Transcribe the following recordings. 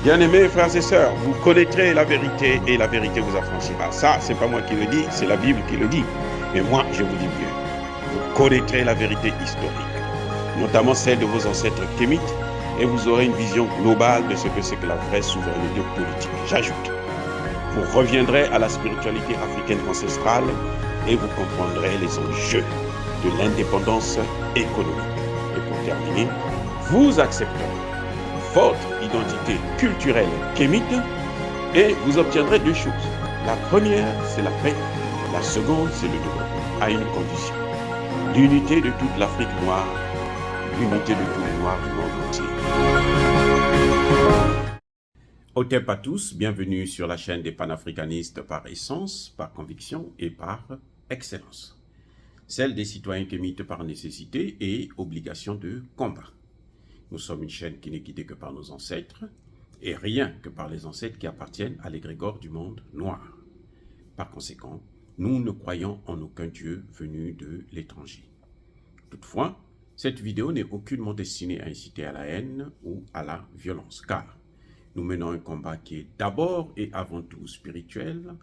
Bien-aimés frères et sœurs, vous connaîtrez la vérité et la vérité vous affranchira. Ça, c'est pas moi qui le dis, c'est la Bible qui le dit. Mais moi, je vous dis mieux. Vous connaîtrez la vérité historique, notamment celle de vos ancêtres kémites, et vous aurez une vision globale de ce que c'est que la vraie souveraineté politique. J'ajoute, vous reviendrez à la spiritualité africaine ancestrale et vous comprendrez les enjeux de l'indépendance économique. Et pour terminer, vous accepterez votre identité culturelle kémite et vous obtiendrez deux choses. La première, c'est la paix. La seconde, c'est le développement, à une condition. L'unité de toute l'Afrique noire, l'unité de tous les Noirs du monde entier. Otep à tous, bienvenue sur la chaîne des panafricanistes par essence, par conviction et par excellence. Celle des citoyens kémites par nécessité et obligation de combat. Nous sommes une chaîne qui n'est guidée que par nos ancêtres, et rien que par les ancêtres qui appartiennent à l'égrégore du monde noir. Par conséquent, nous ne croyons en aucun Dieu venu de l'étranger. Toutefois, cette vidéo n'est aucunement destinée à inciter à la haine ou à la violence, car nous menons un combat qui est d'abord et avant tout spirituel,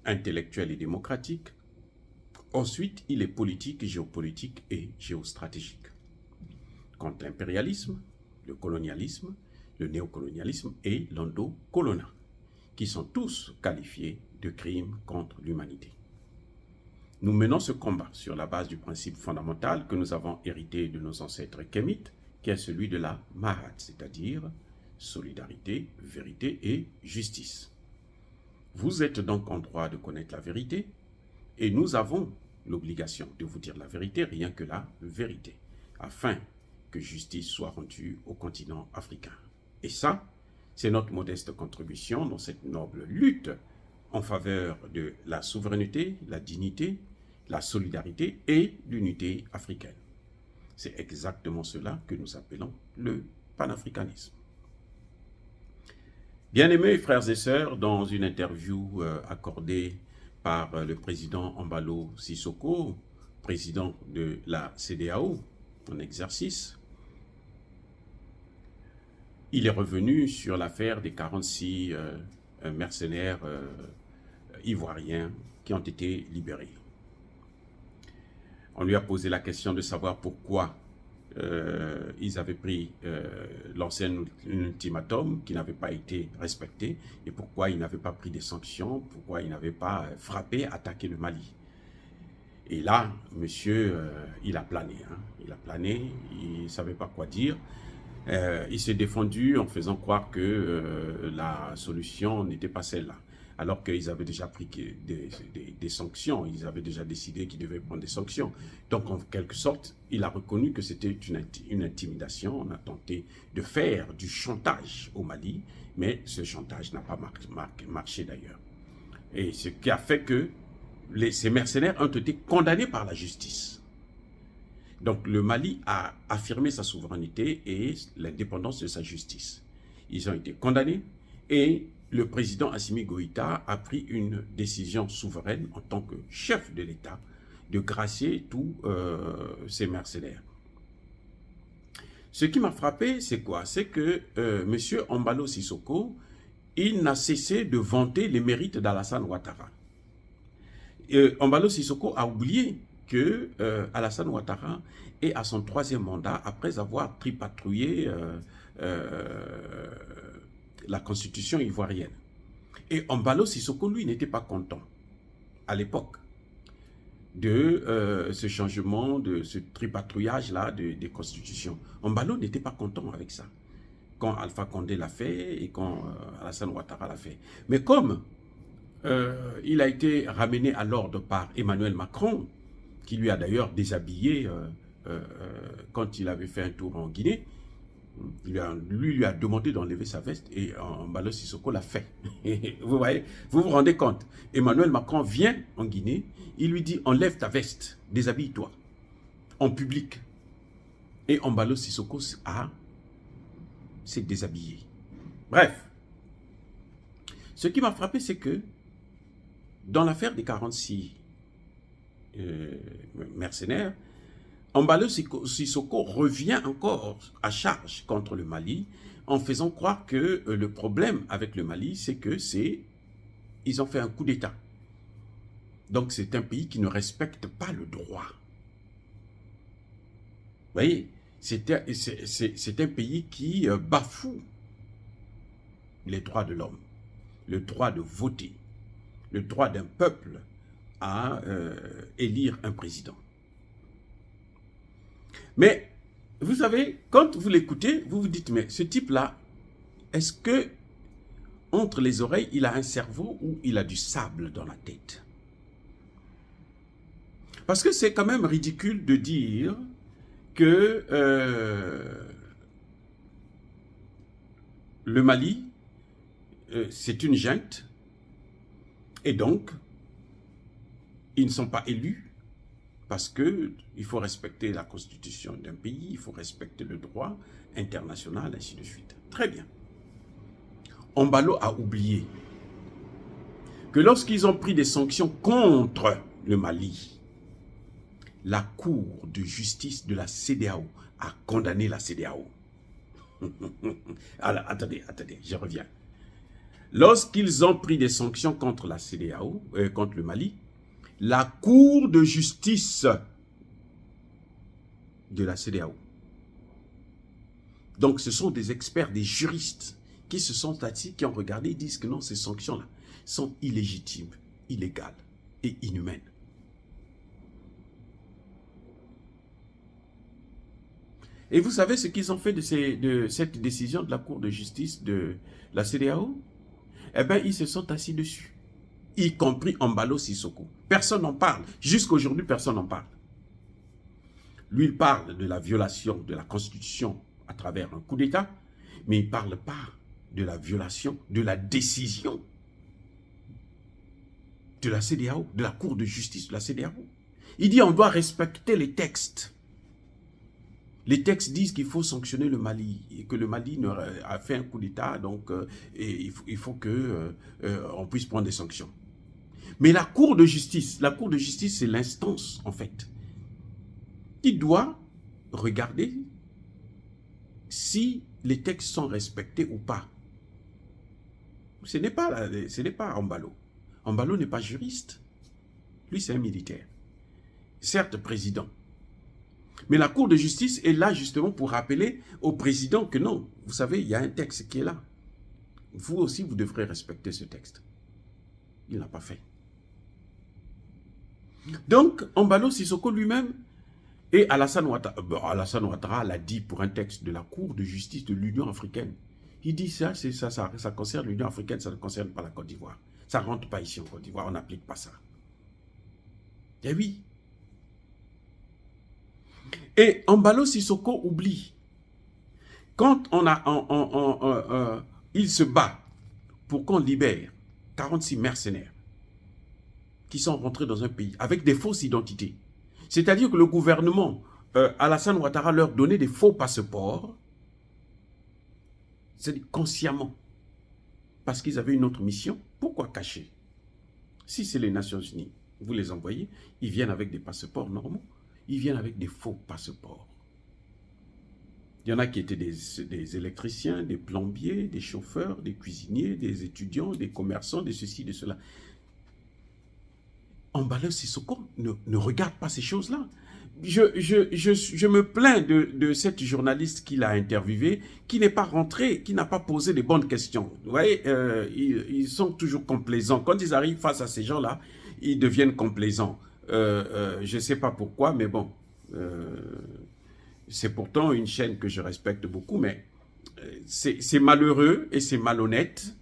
intellectuel et démocratique. Ensuite, il est politique, géopolitique et géostratégique. Contre l'impérialisme, le colonialisme, le néocolonialisme et l'endocolonat, qui sont tous qualifiés de crimes contre l'humanité. Nous menons ce combat sur la base du principe fondamental que nous avons hérité de nos ancêtres kémites, qui est celui de la Mahat, c'est-à-dire solidarité, vérité et justice. Vous êtes donc en droit de connaître la vérité, et nous avons l'obligation de vous dire la vérité, rien que la vérité, afin que justice soit rendue au continent africain. Et ça, c'est notre modeste contribution dans cette noble lutte en faveur de la souveraineté, la dignité, la solidarité et l'unité africaine. C'est exactement cela que nous appelons le panafricanisme. Bien-aimés frères et sœurs, dans une interview accordée par le président Embalo Sissoko, président de la CEDEAO, en exercice, il est revenu sur l'affaire des 46 mercenaires ivoiriens qui ont été libérés. On lui a posé la question de savoir pourquoi ils avaient pris l'ancien ultimatum qui n'avait pas été respecté et pourquoi ils n'avaient pas pris des sanctions, pourquoi ils n'avaient pas frappé, attaqué le Mali. Et là, monsieur, il a plané. Il a plané, il ne savait pas quoi dire. Il s'est défendu en faisant croire que la solution n'était pas celle-là. Alors qu'ils avaient déjà pris des sanctions, ils avaient déjà décidé qu'ils devaient prendre des sanctions. Donc, en quelque sorte, il a reconnu que c'était une intimidation. On a tenté de faire du chantage au Mali, mais ce chantage n'a pas marché d'ailleurs. Et ce qui a fait que ces mercenaires ont été condamnés par la justice. Donc le Mali a affirmé sa souveraineté et l'indépendance de sa justice. Ils ont été condamnés et le président Assimi Goïta a pris une décision souveraine en tant que chef de l'État de gracier tous ces mercenaires. Ce qui m'a frappé, c'est quoi? C'est que M. Embalo Sissoko, il n'a cessé de vanter les mérites d'Alassane Ouattara. Embalo Sissoko a oublié que Alassane Ouattara est à son 3e mandat après avoir tripatouillé la constitution ivoirienne. Et Embalo Sissoko, lui, n'était pas content à l'époque de ce changement, de ce tripatouillage-là des constitutions. Embalo n'était pas content avec ça, quand Alpha Condé l'a fait et quand Alassane Ouattara l'a fait. Mais comme il a été ramené à l'ordre par Emmanuel Macron, qui lui a d'ailleurs déshabillé quand il avait fait un tour en Guinée. Lui a demandé d'enlever sa veste et Embalo Sissoko l'a fait. Vous voyez, vous vous rendez compte. Emmanuel Macron vient en Guinée, il lui dit enlève ta veste, déshabille-toi, en public. Et Embalo Sissoko s'est déshabillé. Bref, ce qui m'a frappé, c'est que dans l'affaire des 46 mercenaires, Embalo Sissoko revient encore à charge contre le Mali en faisant croire que le problème avec le Mali, c'est que ils ont fait un coup d'État. Donc c'est un pays qui ne respecte pas le droit. Vous voyez, c'est un pays qui bafoue les droits de l'homme, le droit de voter, le droit d'un peuple à élire un président. Mais, vous savez, quand vous l'écoutez, vous vous dites, mais ce type-là, est-ce que, entre les oreilles, il a un cerveau ou il a du sable dans la tête? Parce que c'est quand même ridicule de dire que le Mali, c'est une junte, et donc, ils ne sont pas élus, parce qu'il faut respecter la constitution d'un pays, il faut respecter le droit international, ainsi de suite. Très bien. Embalo a oublié que lorsqu'ils ont pris des sanctions contre le Mali, la Cour de justice de la CEDEAO a condamné la CEDEAO. Alors, attendez, je reviens. Lorsqu'ils ont pris des sanctions contre la CEDEAO, contre le Mali, la Cour de justice de la CEDEAO. Donc, ce sont des experts, des juristes qui se sont assis, qui ont regardé et disent que non, ces sanctions-là sont illégitimes, illégales et inhumaines. Et vous savez ce qu'ils ont fait de cette décision de la Cour de justice de la CEDEAO? Eh bien, ils se sont assis dessus, y compris Embalo Sissoko. Personne n'en parle. Jusqu'à aujourd'hui, personne n'en parle. Lui, il parle de la violation de la Constitution à travers un coup d'État, mais il ne parle pas de la violation de la décision de la CEDEAO, de la Cour de justice de la CEDEAO. Il dit on doit respecter les textes. Les textes disent qu'il faut sanctionner le Mali et que le Mali a fait un coup d'État, donc il faut qu'on puisse prendre des sanctions. Mais la Cour de justice c'est l'instance en fait, qui doit regarder si les textes sont respectés ou pas. Ce n'est pas Embalo. Embalo n'est pas juriste. Lui, c'est un militaire. Certes, président. Mais la Cour de justice est là justement pour rappeler au président que non, vous savez, il y a un texte qui est là. Vous aussi, vous devrez respecter ce texte. Il n'a pas fait. Donc, Embalo Sissoko lui-même, et Alassane Ouattara l'a dit pour un texte de la Cour de justice de l'Union africaine. Il dit ça concerne l'Union africaine, ça ne concerne pas la Côte d'Ivoire. Ça ne rentre pas ici en Côte d'Ivoire, on n'applique pas ça. Eh oui. Et Embalo Sissoko oublie. Quand il se bat pour qu'on libère 46 mercenaires qui sont rentrés dans un pays avec des fausses identités. C'est-à-dire que le gouvernement, Alassane Ouattara, leur donnait des faux passeports, c'est-à-dire consciemment, parce qu'ils avaient une autre mission. Pourquoi cacher? Si c'est les Nations Unies, vous les envoyez, ils viennent avec des passeports normaux, ils viennent avec des faux passeports. Il y en a qui étaient des électriciens, des plombiers, des chauffeurs, des cuisiniers, des étudiants, des commerçants, des ceci, de cela. Embalo Sissoko ne regarde pas ces choses-là. Je me plains de cette journaliste qui l'a interviewé, qui n'est pas rentré, qui n'a pas posé les bonnes questions. Vous voyez, ils sont toujours complaisants. Quand ils arrivent face à ces gens-là, ils deviennent complaisants. Je ne sais pas pourquoi, mais bon, c'est pourtant une chaîne que je respecte beaucoup, mais c'est malheureux et c'est malhonnête.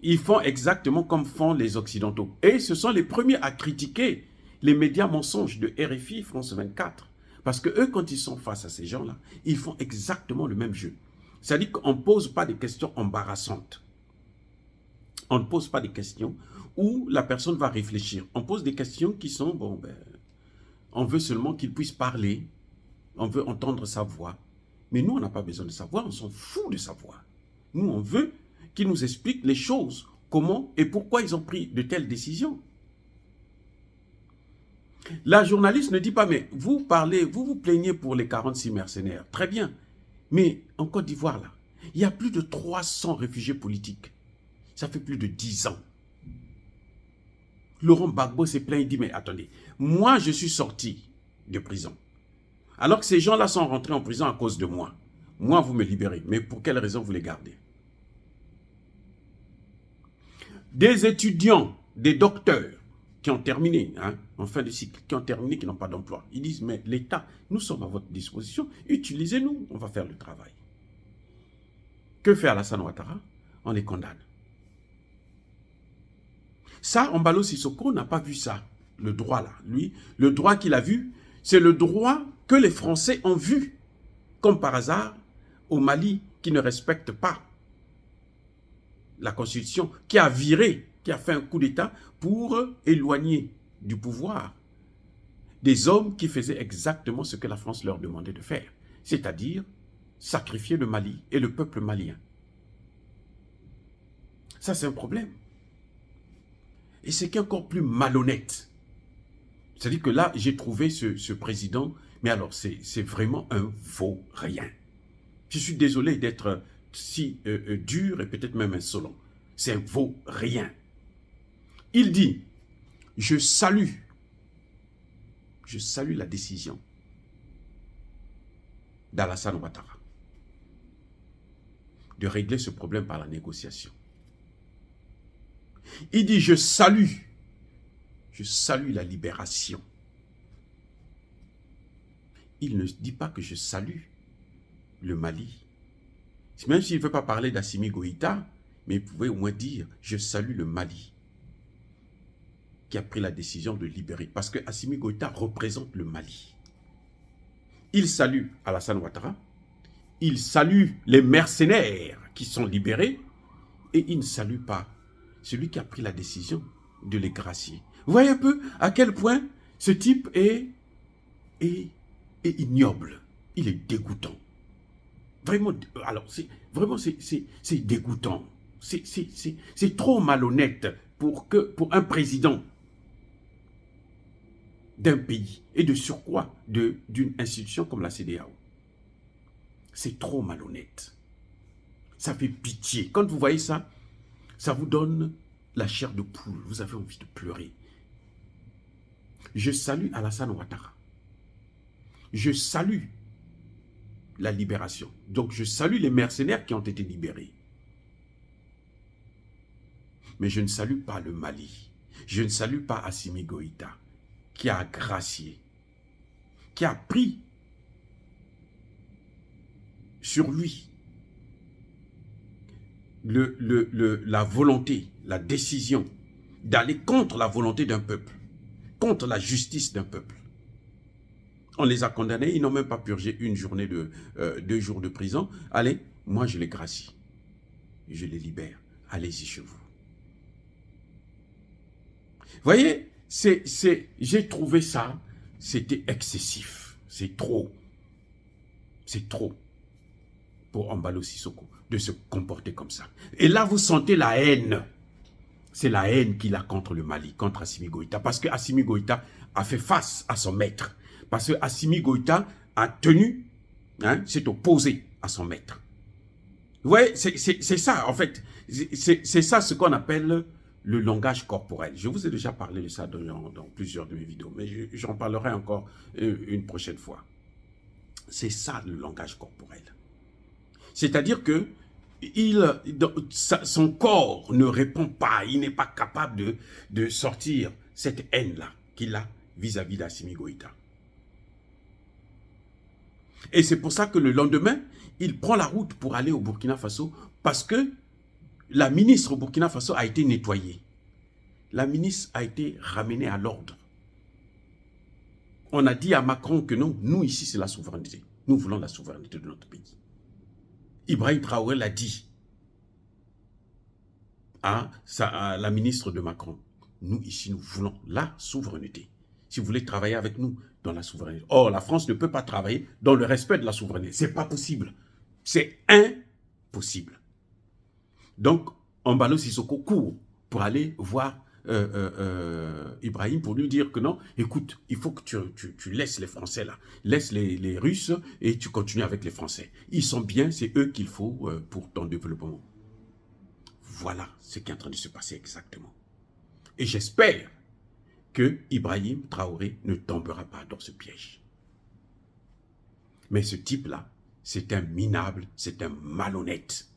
Ils font exactement comme font les Occidentaux. Et ce sont les premiers à critiquer les médias mensonges de RFI, France 24. Parce que eux, quand ils sont face à ces gens-là, ils font exactement le même jeu. C'est-à-dire qu'on ne pose pas des questions embarrassantes. On ne pose pas des questions où la personne va réfléchir. On pose des questions qui sont, bon, ben, on veut seulement qu'il puisse parler. On veut entendre sa voix. Mais nous, on n'a pas besoin de sa voix, on s'en fout de sa voix. Nous, on veut qu'il nous explique les choses, comment et pourquoi ils ont pris de telles décisions. La journaliste ne dit pas, mais vous parlez, vous vous plaignez pour les 46 mercenaires. Très bien. Mais en Côte d'Ivoire, là, il y a plus de 300 réfugiés politiques. Ça fait plus de 10 ans. Laurent Gbagbo s'est plaint, il dit, mais attendez, moi je suis sorti de prison. Alors que ces gens-là sont rentrés en prison à cause de moi. Moi, vous me libérez. Mais pour quelle raison vous les gardez? Des étudiants, des docteurs qui ont terminé, en fin de cycle, qui ont terminé, qui n'ont pas d'emploi. Ils disent, mais l'État, nous sommes à votre disposition, utilisez-nous, on va faire le travail. Que fait Alassane Ouattara? On les condamne. Ça, Embalo Sissoko n'a pas vu ça, le droit là. Lui, le droit qu'il a vu, c'est le droit que les Français ont vu, comme par hasard, au Mali, qui ne respecte pas la Constitution, qui a viré, qui a fait un coup d'État pour éloigner du pouvoir des hommes qui faisaient exactement ce que la France leur demandait de faire, c'est-à-dire sacrifier le Mali et le peuple malien. Ça, c'est un problème. Et c'est qu'encore plus malhonnête. C'est-à-dire que là, j'ai trouvé ce président, mais alors, c'est vraiment un faux rien. Je suis désolé d'être si dur et peut-être même insolent. C'est un faux rien. Il dit, je salue la décision d'Alassane Ouattara de régler ce problème par la négociation. Il dit, je salue la libération. Il ne dit pas que je salue le Mali. Même s'il ne veut pas parler d'Assimi Goïta, mais il pouvait au moins dire, je salue le Mali, qui a pris la décision de libérer, parce que Assimi Goïta représente le Mali. Il salue Alassane Ouattara, il salue les mercenaires qui sont libérés, et il ne salue pas celui qui a pris la décision de les gracier. Vous voyez un peu à quel point ce type est ignoble, il est dégoûtant. Vraiment, alors, c'est dégoûtant. C'est trop malhonnête pour un président d'un pays et de surcroît d'une institution comme la CEDEAO. C'est trop malhonnête. Ça fait pitié. Quand vous voyez ça, ça vous donne la chair de poule. Vous avez envie de pleurer. Je salue Alassane Ouattara. Je salue la libération. Donc, je salue les mercenaires qui ont été libérés. Mais je ne salue pas le Mali. Je ne salue pas Assimi Goïta, qui a gracié, qui a pris sur lui la volonté, la décision d'aller contre la volonté d'un peuple, contre la justice d'un peuple. On les a condamnés, ils n'ont même pas purgé une journée 2 jours de prison. Allez, moi je les gracie, je les libère, allez-y chez vous. Vous voyez, j'ai trouvé ça, c'était excessif, c'est trop pour Embalo Sissoko de se comporter comme ça. Et là, vous sentez la haine. C'est la haine qu'il a contre le Mali, contre Assimi Goïta, parce que Assimi Goïta a fait face à son maître. Parce que Assimi Goïta a tenu, s'est opposé à son maître. Vous voyez, c'est ça, en fait. C'est ça ce qu'on appelle le langage corporel. Je vous ai déjà parlé de ça dans plusieurs de mes vidéos, mais j'en parlerai encore une prochaine fois. C'est ça le langage corporel. C'est-à-dire que son corps ne répond pas, il n'est pas capable de sortir cette haine-là qu'il a vis-à-vis d'Assimi Goïta. Et c'est pour ça que le lendemain, il prend la route pour aller au Burkina Faso parce que la ministre au Burkina Faso a été nettoyée. La ministre a été ramenée à l'ordre. On a dit à Macron que non, nous ici c'est la souveraineté. Nous voulons la souveraineté de notre pays. Ibrahim Traoré l'a dit à la ministre de Macron. Nous ici nous voulons la souveraineté. Si vous voulez travailler avec nous dans la souveraineté. Or, la France ne peut pas travailler dans le respect de la souveraineté. Ce n'est pas possible. C'est impossible. Donc, Embalo Sissoko court pour aller voir Ibrahim pour lui dire que non, écoute, il faut que tu laisses les Français là, laisse les Russes et tu continues avec les Français. Ils sont bien, c'est eux qu'il faut pour ton développement. Voilà ce qui est en train de se passer exactement. Et j'espère que Ibrahim Traoré ne tombera pas dans ce piège. Mais ce type-là, c'est un minable, c'est un malhonnête.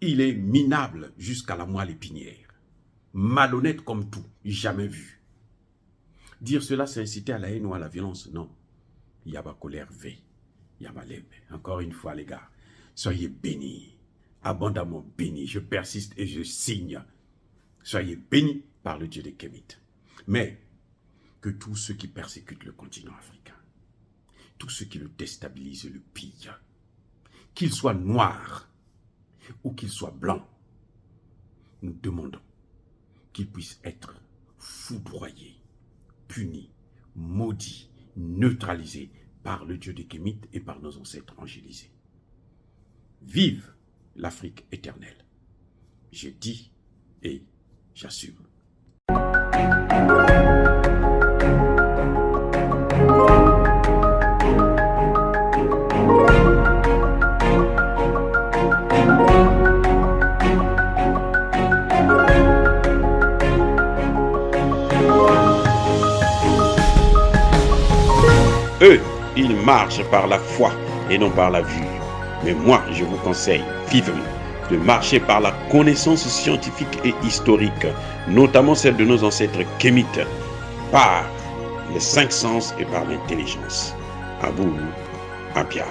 Il est minable jusqu'à la moelle épinière. Malhonnête comme tout, jamais vu. Dire cela, c'est inciter à la haine ou à la violence, non. Yaba colère V, Yaba lebe. Encore une fois, les gars, soyez bénis, abondamment bénis. Je persiste et je signe. Soyez bénis par le Dieu des Kémites. Mais que tous ceux qui persécutent le continent africain, tous ceux qui le déstabilisent, le pillent, qu'ils soient noirs ou qu'ils soient blancs, nous demandons qu'ils puissent être foudroyés, punis, maudits, neutralisés par le Dieu des Kémites et par nos ancêtres angélisés. Vive l'Afrique éternelle. Je dis et j'assume. Eux, ils marchent par la foi et non par la vue. Mais moi, je vous conseille vivement de marcher par la connaissance scientifique et historique, notamment celle de nos ancêtres kémites, par les 5 sens et par l'intelligence. À vous, Apia.